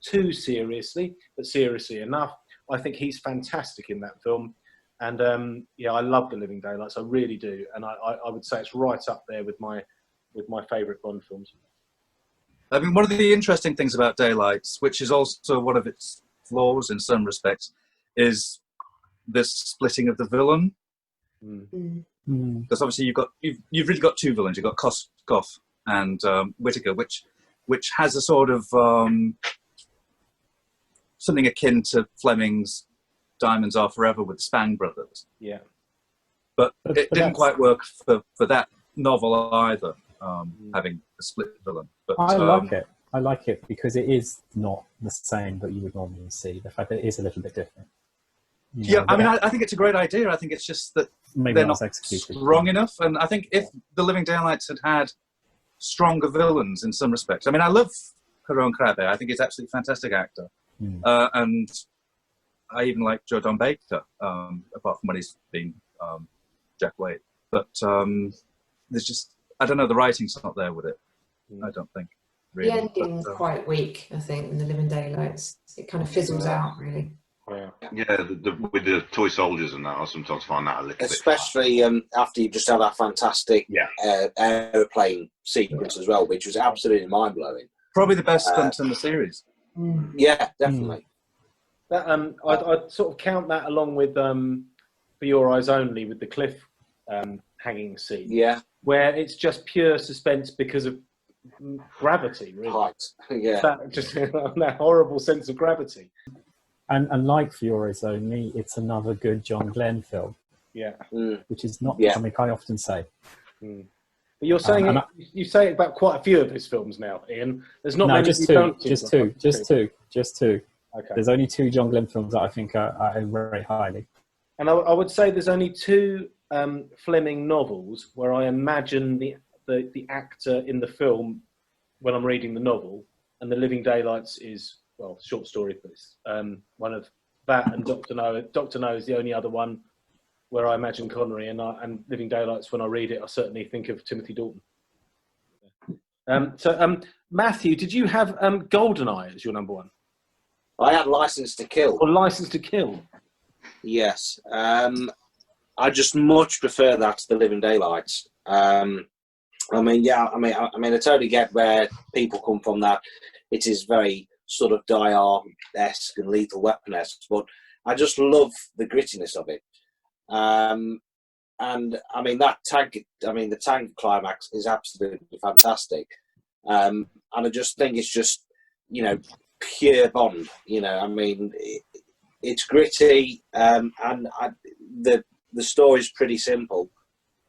S1: too seriously, but seriously enough. I think he's fantastic in that film. And I love The Living Daylights. I really do. And I would say it's right up there with my favourite Bond films.
S4: I mean, one of the interesting things about Daylights, which is also one of its flaws in some respects, is this splitting of the villain. Because obviously you've really got two villains. You've got Koskoff and Whittaker, which has a sort of something akin to Fleming's Diamonds Are Forever with the Spang brothers.
S1: Yeah.
S4: But it didn't quite work for that novel either, having a split villain. But
S2: I like it. I like it because it is not the same that you would normally see. The fact that it is a little bit different. You know,
S4: I mean, I think it's a great idea. I think it's just that
S2: maybe
S4: they're
S2: not
S4: not
S2: executed
S4: strong enough. And I think if The Living Daylights had stronger villains in some respects. I mean, I love Caron Crabbe. I think he's an absolutely fantastic actor. And I even like Joe Don Baker, apart from when he's been Jack Wade. But there's just, I don't know, the writing's not there with it. I don't think. Really.
S6: The ending's quite weak, I think, in The Living Daylights. It kind of fizzles out, really.
S5: Yeah, with the toy soldiers and that, I sometimes find that a little
S3: especially
S5: bit
S3: after you just had that fantastic aeroplane sequence as well, which was absolutely mind-blowing.
S4: Probably the best stunt in the series.
S3: Yeah, definitely.
S1: That I'd sort of count that along with For Your Eyes Only, with the cliff hanging scene.
S3: Yeah,
S1: where it's just pure suspense because of gravity, really.
S3: height. Yeah,
S1: that horrible sense of gravity.
S2: And like For Your Eyes Only, it's another good John Glenn film.
S1: Yeah.
S2: Which is not something I often say.
S1: But you're saying you say it about quite a few of his films now, Ian. There's not many.
S2: Just two.
S1: Okay.
S2: There's only two John Glenn films that I think I rate highly.
S1: And I would say there's only two Fleming novels where I imagine the actor in the film when I'm reading the novel, and The Living Daylights is, well, short story, but it's one of that, and Dr. No. Dr. No is the only other one where I imagine Connery, and Living Daylights, when I read it, I certainly think of Timothy Dalton. Matthew, did you have Goldeneye as your number one?
S3: I had License to Kill.
S1: Or License to Kill?
S3: Yes. I just much prefer that to The Living Daylights. I totally get where people come from, that it is very sort of Die Hard-esque and Lethal Weapon-esque, but I just love the grittiness of it. And I mean, the tank climax is absolutely fantastic. And I just think it's just, pure Bond. I mean, it's gritty, and the story's pretty simple.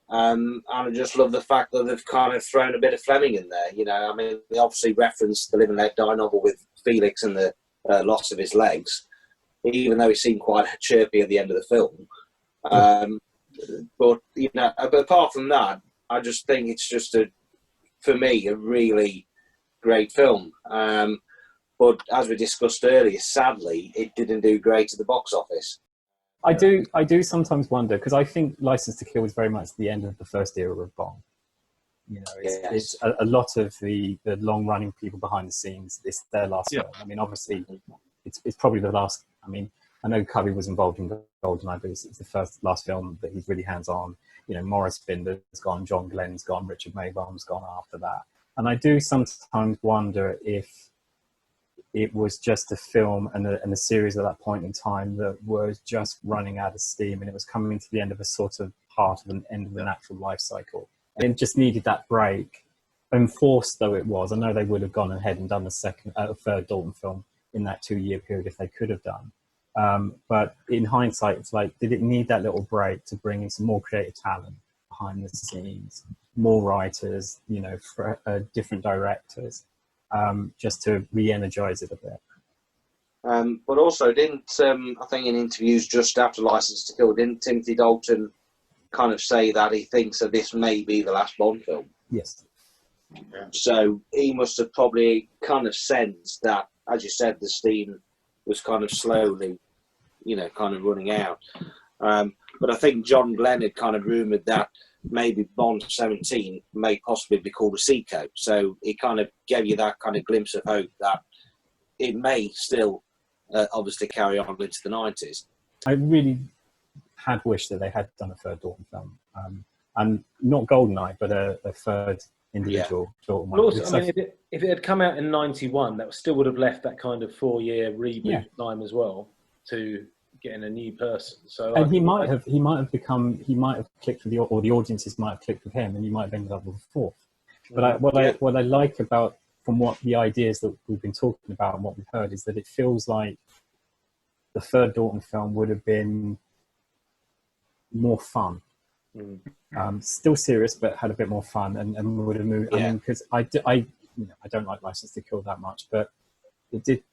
S3: And I just love the fact that they've kind of thrown a bit of Fleming in there. I mean, they obviously referenced the Live and Let Die novel with Felix and the loss of his legs, even though he seemed quite chirpy at the end of the film. But apart from that, I just think it's just for me, a really great film. But as we discussed earlier, sadly, it didn't do great at the box office.
S2: I do sometimes wonder, because I think License to Kill was very much the end of the first era of Bond. It's a lot of the long-running people behind the scenes. It's their last film. I mean, obviously, it's probably the last. I mean, I know Covey was involved in GoldenEye, but it's the last film that he's really hands-on. Morris Binder's gone, John Glenn's gone, Richard Maybaum's gone after that. And I do sometimes wonder if it was just a film and a series at that point in time that was just running out of steam, and it was coming to the end of a sort of part of an end of the natural life cycle. And it just needed that break, enforced though it was. I know they would have gone ahead and done a third Dalton film in that 2-year period if they could have done. But in hindsight, it's like, did it need that little break to bring in some more creative talent behind the scenes, more writers, different directors, just to re-energize it a bit?
S3: But also, didn't I think in interviews just after License to Kill, didn't Timothy Dalton kind of say that he thinks that this may be the last Bond film?
S2: Yes.
S3: So he must have probably kind of sensed that, as you said, the steam was kind of slowly, kind of running out. But I think John Glenn had kind of rumoured that maybe Bond 17 may possibly be called a Seacoast. So it kind of gave you that kind of glimpse of hope that it may still obviously carry on into the 90s.
S2: I really had wished that they had done a third Dalton film. And not GoldenEye, but a third individual Dalton
S1: But
S2: one.
S1: also,
S2: Because
S1: I mean, if it had come out in '91, that still would have left that kind of 4-year reboot time as well to getting a new person. So,
S2: and he might have clicked with the audiences might have clicked with him, and he might have ended up with a fourth. But what I like about, from what the ideas that we've been talking about and what we've heard, is that it feels like the third Dalton film would have been more fun. Still serious, but had a bit more fun, and would have moved. I mean, because I don't like License to Kill that much, but it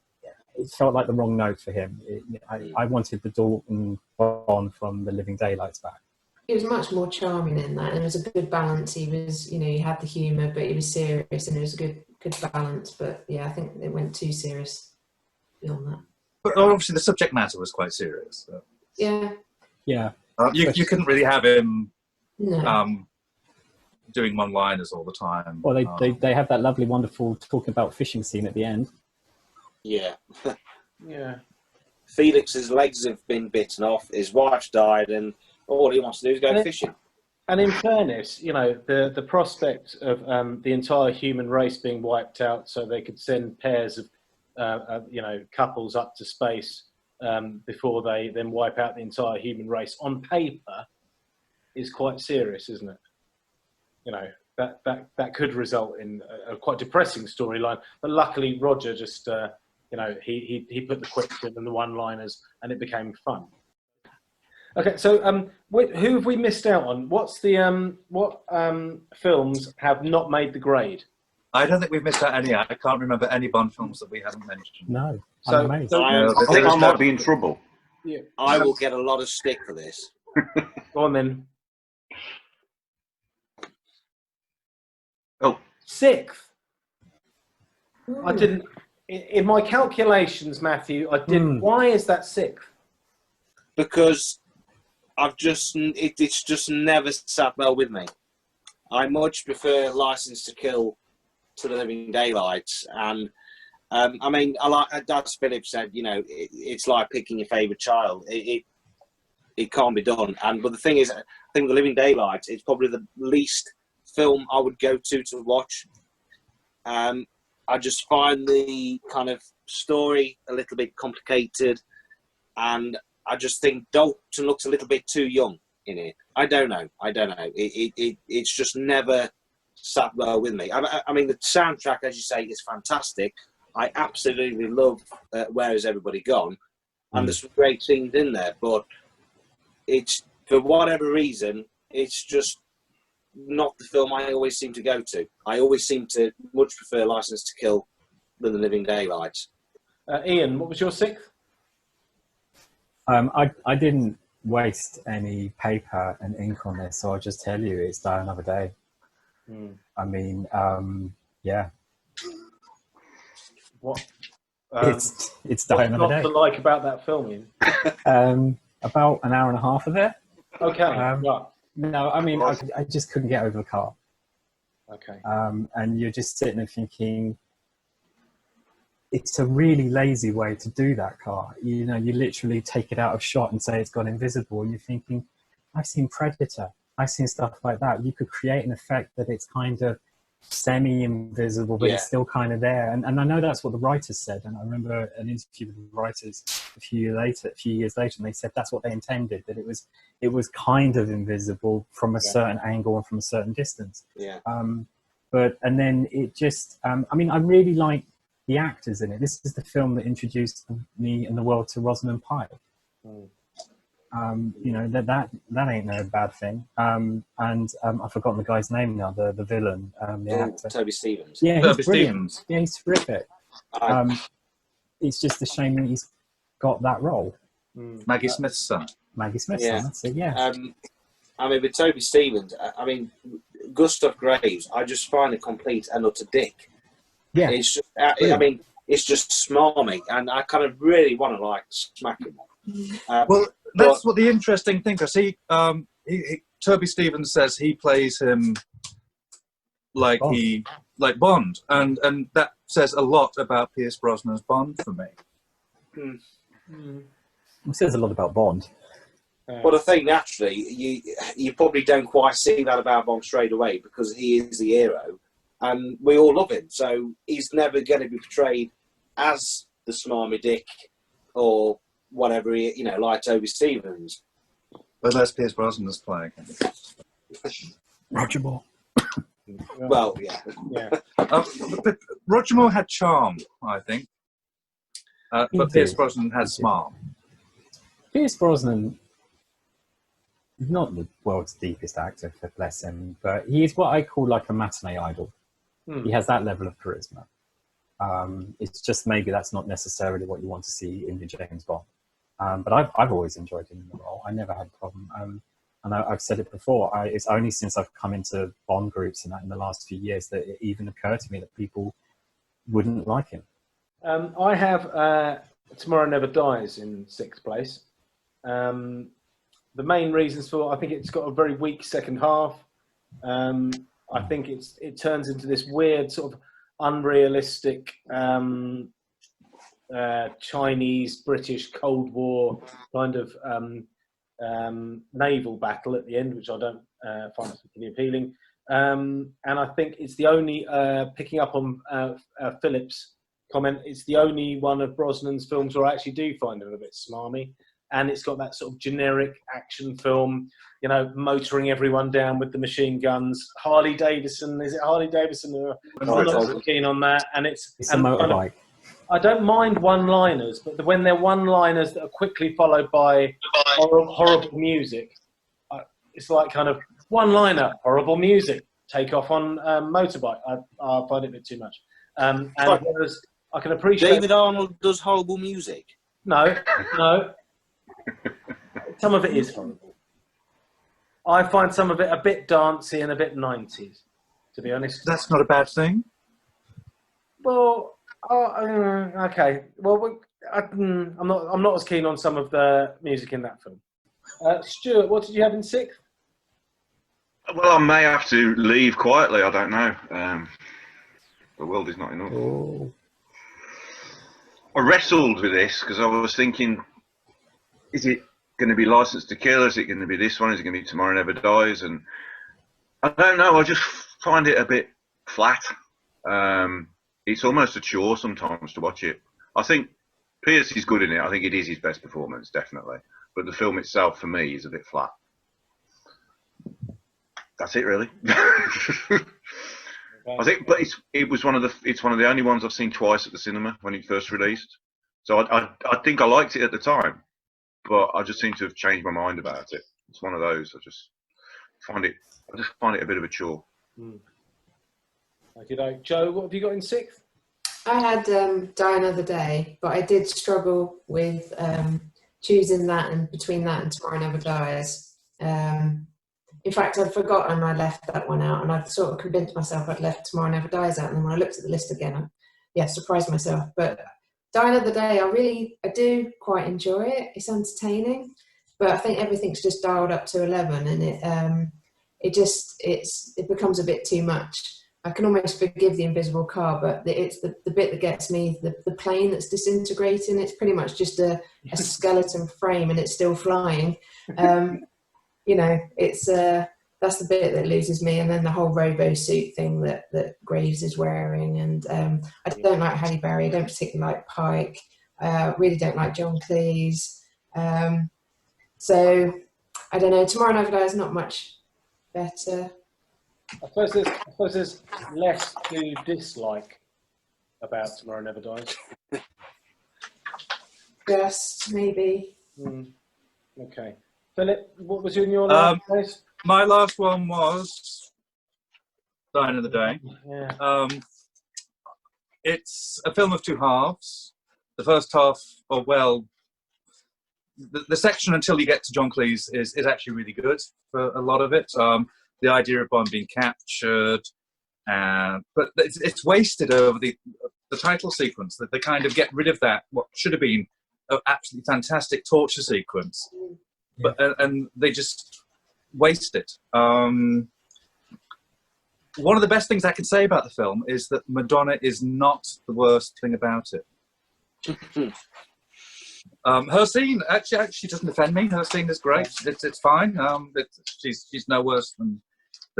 S2: felt like the wrong note for him. I wanted the Dalton Bond from The Living Daylights back.
S6: He was much more charming in that, and it was a good balance. He was, he had the humour, but he was serious, and it was a good balance. But yeah, I think it went too serious beyond that.
S4: But obviously, the subject matter was quite serious. So.
S6: Yeah.
S4: You couldn't really have him
S6: No.
S4: doing one-liners all the time.
S2: Well, they have that lovely, wonderful talking about fishing scene at the end.
S3: Yeah.
S1: Yeah.
S3: Felix's legs have been bitten off. His wife's died, and all he wants to do is go fishing.
S1: And in fairness, the prospect of the entire human race being wiped out, so they could send pairs of couples up to space before they then wipe out the entire human race, on paper, is quite serious, isn't it? That could result in a quite depressing storyline. But luckily, Roger just he put the quips in and the one-liners, and it became fun. Okay, so who have we missed out on? What's the what films have not made the grade?
S4: I don't think we've missed out any. I can't remember any Bond films that we haven't mentioned.
S2: No.
S1: So
S5: I think I might be in trouble.
S1: Yeah.
S3: I will get a lot of stick for this.
S1: Go on then.
S5: Oh,
S1: 6th. I didn't. In my calculations, Matthew, I didn't. Why is that 6th?
S3: Because it's just never sat well with me. I much prefer License to Kill to The Living Daylights, and I mean, I like, as Philip said, it's like picking your favourite child. It can't be done. But the thing is, I think The Living Daylights is probably the least film I would go to watch. I just find the kind of story a little bit complicated, and I just think Dalton looks a little bit too young in it. I don't know. It's just never sat well with me. I mean, the soundtrack, as you say, is fantastic. I absolutely love Where Is Everybody Gone? And there's some great scenes in there, but it's, for whatever reason, it's just not the film I always seem to go to. I always seem to much prefer License to Kill than The Living Daylights.
S1: Ian, what was your 6th?
S2: I didn't waste any paper and ink on this, so I'll just tell you, it's Die Another Day. I mean, yeah.
S1: What?
S2: It's Die Another Day.
S1: What to like about that film, Ian?
S2: About an hour and a half of it.
S1: Okay. Right.
S2: No, I mean, I just couldn't get over the car.
S1: Okay.
S2: And you're just sitting there thinking, it's a really lazy way to do that car. You literally take it out of shot and say it's gone invisible. And you're thinking, I've seen Predator. I've seen stuff like that. You could create an effect that it's kind of semi-invisible, but it's still kind of there. And I know that's what the writers said. And I remember an interview with the writers a few years later, and they said that's what they intended, that it was kind of invisible from a certain angle and from a certain distance.
S3: Yeah.
S2: And then it just, I mean, I really like the actors in it. This is the film that introduced me and the world to Rosamund Pike. That ain't no bad thing. I've forgotten the guy's name now, the villain, the actor.
S3: Toby Stevens.
S2: Yeah, he's brilliant.
S4: Stevens.
S2: Yeah, he's terrific. It's just a shame that he's got that role.
S4: Maggie Smith's son.
S2: Maggie Smith's son, that's it, yeah.
S3: I mean, with Toby Stevens, I mean, Gustav Graves, I just find a complete and utter dick.
S2: Yeah.
S3: It's just, I mean, it's just smarmy, and I kind of really want to smack him.
S4: Well, that's what the interesting thing, because Toby Stevens says he plays him like
S2: Bond.
S4: like Bond, and that says a lot about Pierce Brosnan's Bond for me.
S2: It says a lot about Bond.
S3: But I think naturally, you probably don't quite see that about Bond straight away, because he is the hero, and we all love him. So he's never going to be portrayed as the smarmy dick or whatever, like Toby Stevens.
S4: But that's Pierce Brosnan's playing.
S2: Roger Moore.
S3: Well, yeah.
S4: But Roger Moore had charm, I think. But Pierce Brosnan had smart.
S2: Pierce Brosnan, not the world's deepest actor, for bless him, but he is what I call like a matinee idol. He has that level of charisma. It's just maybe that's not necessarily what you want to see in the James Bond. But I've always enjoyed him in the role. I never had a problem. And I've said it before, it's only since I've come into Bond groups and that in the last few years that it even occurred to me that people wouldn't like him.
S1: I have Tomorrow Never Dies in 6th place. The main reasons for, I think it's got a very weak second half. I think it turns into this weird sort of unrealistic Chinese, British Cold War kind of naval battle at the end, which I don't find particularly appealing. And I think it's the only, picking up on Philip's comment, it's the only one of Brosnan's films where I actually do find him a bit smarmy. And it's got that sort of generic action film, motoring everyone down with the machine guns. Harley Davidson, is it Harley Davidson? I'm not so keen on that. And it's
S2: a motorbike.
S1: I don't mind one-liners, but when they're one-liners that are quickly followed by horrible music, it's like kind of one-liner, horrible music, take off on motorbike. I find it a bit too much. And whereas I can appreciate...
S3: David Arnold does horrible music.
S1: No. Some of it is horrible. I find some of it a bit dancey and a bit 90s, to be honest.
S4: That's not a bad thing.
S1: Well, okay. Well, I'm not as keen on some of the music in that film. Stuart, what did you have in 6th?
S5: Well, I may have to leave quietly. I don't know. The world is not enough.
S2: Oh.
S5: I wrestled with this because I was thinking, is it going to be License to Kill? Is it going to be this one? Is it going to be Tomorrow Never Dies? And I don't know. I just find it a bit flat. It's almost a chore sometimes to watch it. I think Pierce is good in it. I think it is his best performance, definitely. But the film itself, for me, is a bit flat. That's it, really. I think, but it's one of the only ones I've seen twice at the cinema when it first released. So I think I liked it at the time, but I just seem to have changed my mind about it. It's one of those. I just find it a bit of a chore.
S1: Okay, Joe, what have you got in 6th?
S6: I had Die Another Day, but I did struggle with choosing that and between that and Tomorrow Never Dies. In fact, I'd forgotten I left that one out, and I'd sort of convinced myself I'd left Tomorrow Never Dies out, and then when I looked at the list again, I surprised myself. But Die Another Day, I do quite enjoy it. It's entertaining, but I think everything's just dialed up to 11, and it becomes a bit too much. I can almost forgive the invisible car, but it's the bit that gets me, the plane that's disintegrating. It's pretty much just a skeleton frame and it's still flying. It's that's the bit that loses me. And then the whole robo suit thing that Graves is wearing. And I don't like Halle Berry. I don't particularly like Pike. Really don't like John Cleese. So I don't know. Tomorrow Never Dies is not much better.
S1: I suppose there's less to dislike about Tomorrow Never Dies.
S6: Just maybe.
S1: Okay. Philip, what was in your last place?
S4: My last one was Die Another Day.
S1: Yeah.
S4: It's a film of two halves. The first half, the section until you get to John Cleese is actually really good for a lot of it. The idea of Bond being captured, but it's wasted over the title sequence. That they kind of get rid of that, what should have been an absolutely fantastic torture sequence, but and they just waste it. One of the best things I can say about the film is that Madonna is not the worst thing about it. Her scene actually doesn't offend me. Her scene is great. It's fine. She's no worse than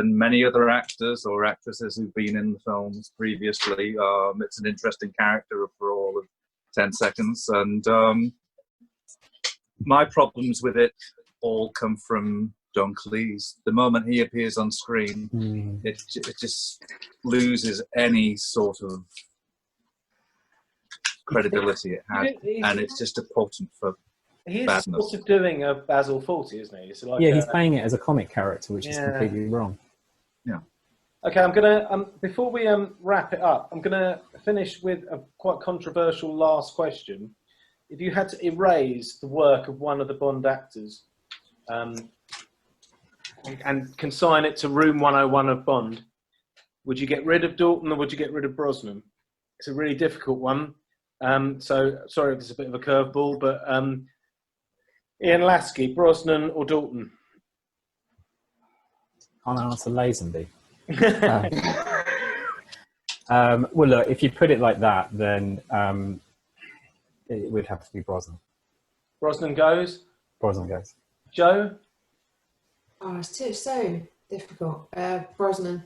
S4: than many other actors or actresses who've been in the films previously. It's an interesting character for all of 10 seconds. And my problems with it all come from Don Cleese. The moment he appears on screen, it just loses any sort of credibility it had, and it's just a potent for
S1: He's
S4: badness.
S1: sort of doing a Basil Fawlty, isn't he? It's like
S2: yeah, he's playing it as a comic character, which is completely wrong.
S4: Yeah.
S1: Okay, I'm gonna before we wrap it up, I'm gonna finish with a quite controversial last question. If you had to erase the work of one of the Bond actors, and consign it to Room 101 of Bond, would you get rid of Dalton or would you get rid of Brosnan? It's a really difficult one. So sorry if it's a bit of a curveball, but Ian Lasky, Brosnan or Dalton?
S2: Can't answer Lazenby. Well, look, if you put it like that, then it would have to be Brosnan.
S1: Brosnan goes.
S2: Brosnan goes.
S1: Joe?
S6: Oh, it's so difficult. Brosnan.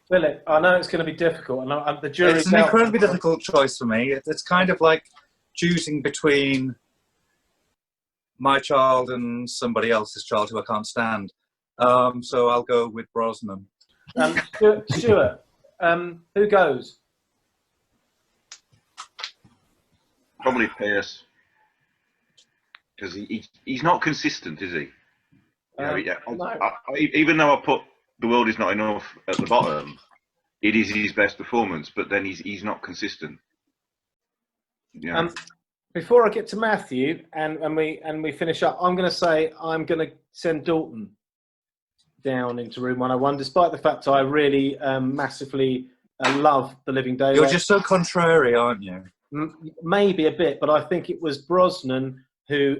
S1: Philip, I know it's going to be difficult, and the jury's
S4: It's an incredibly difficult choice for me. It's kind of like choosing between my child and somebody else's child who I can't stand. So I'll go with Brosnan.
S1: Stuart, who goes?
S5: Probably Pierce, because he's not consistent, is he?
S1: No.
S5: Even though I put The World Is Not Enough at the bottom, it is his best performance, but then he's not consistent. Yeah.
S1: Before I get to Matthew and we finish up, I'm going to say I'm going to send Dalton down into Room 101, despite the fact I really massively love The Living Daylights.
S4: You're just so contrary, aren't you?
S1: Maybe a bit, but I think it was Brosnan who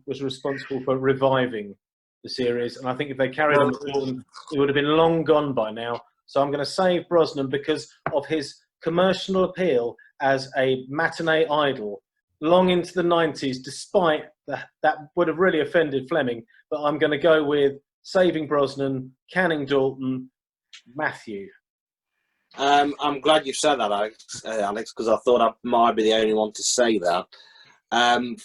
S1: was responsible for reviving the series, and I think if they carried on with Dalton, it would have been long gone by now. So I'm going to save Brosnan because of his commercial appeal as a matinee idol long into the 90s, despite that would have really offended Fleming. But I'm going to go with saving Brosnan, canning Dalton, Matthew.
S3: I'm glad you said that, Alex, because I thought I might be the only one to say that.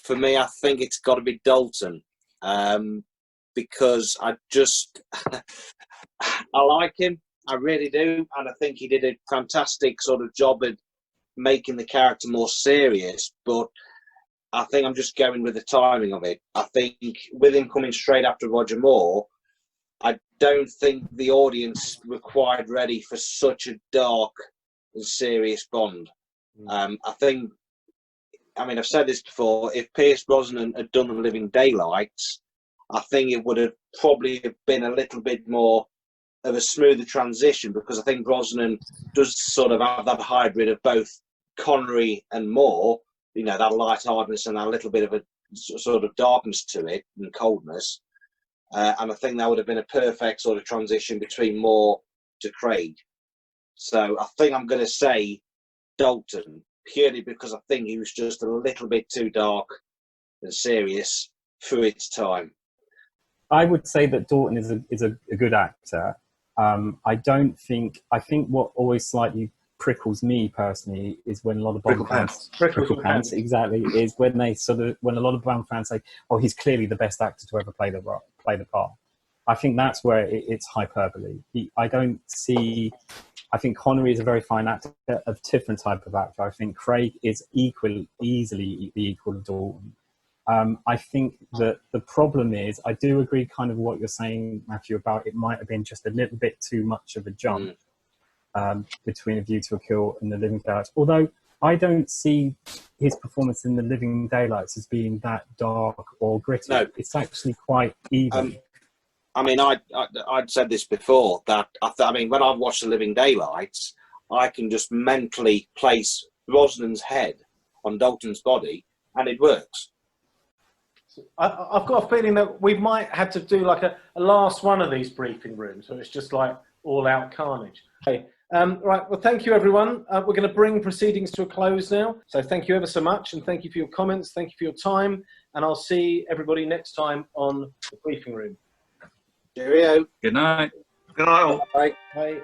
S3: For me, I think it's got to be Dalton, because I like him, I really do, and I think he did a fantastic sort of job at making the character more serious, but I think I'm just going with the timing of it. I think with him coming straight after Roger Moore, I don't think the audience were quite ready for such a dark and serious Bond. I think, I've said this before, if Pierce Brosnan had done The Living Daylights, I think it would have probably been a little bit more of a smoother transition, because I think Brosnan does sort of have that hybrid of both Connery and Moore, that lightheartedness and that little bit of a sort of darkness to it and coldness. And I think that would have been a perfect sort of transition between Moore to Craig. So I think I'm going to say Dalton, purely because I think he was just a little bit too dark and serious for its time.
S2: I would say that Dalton is a good actor. I think what always slightly prickles me personally is when a lot of Bond fans, prickle pants, exactly, is when a lot of Bond fans say, "Oh, he's clearly the best actor to ever play the part." I think that's where it's hyperbole. I think Connery is a very fine actor, a different type of actor. I think Craig is easily the equal of Dalton. I think that the problem is, I do agree kind of what you're saying, Matthew, about it might have been just a little bit too much of a jump between A View to a Kill and The Living Daylights. Although I don't see his performance in The Living Daylights as being that dark or gritty. No. It's actually quite even.
S3: I'd said this before, that when I've watched The Living Daylights, I can just mentally place Brosnan's head on Dalton's body, and it works.
S1: I've got a feeling that we might have to do like a last one of these briefing rooms, so it's just like all-out carnage. Okay. Right, well, thank you, everyone. We're going to bring proceedings to a close now. So thank you ever so much, and thank you for your comments. Thank you for your time, and I'll see everybody next time on the briefing room.
S3: Cheerio.
S4: Good night.
S5: Good night all.
S3: Bye.
S1: Bye.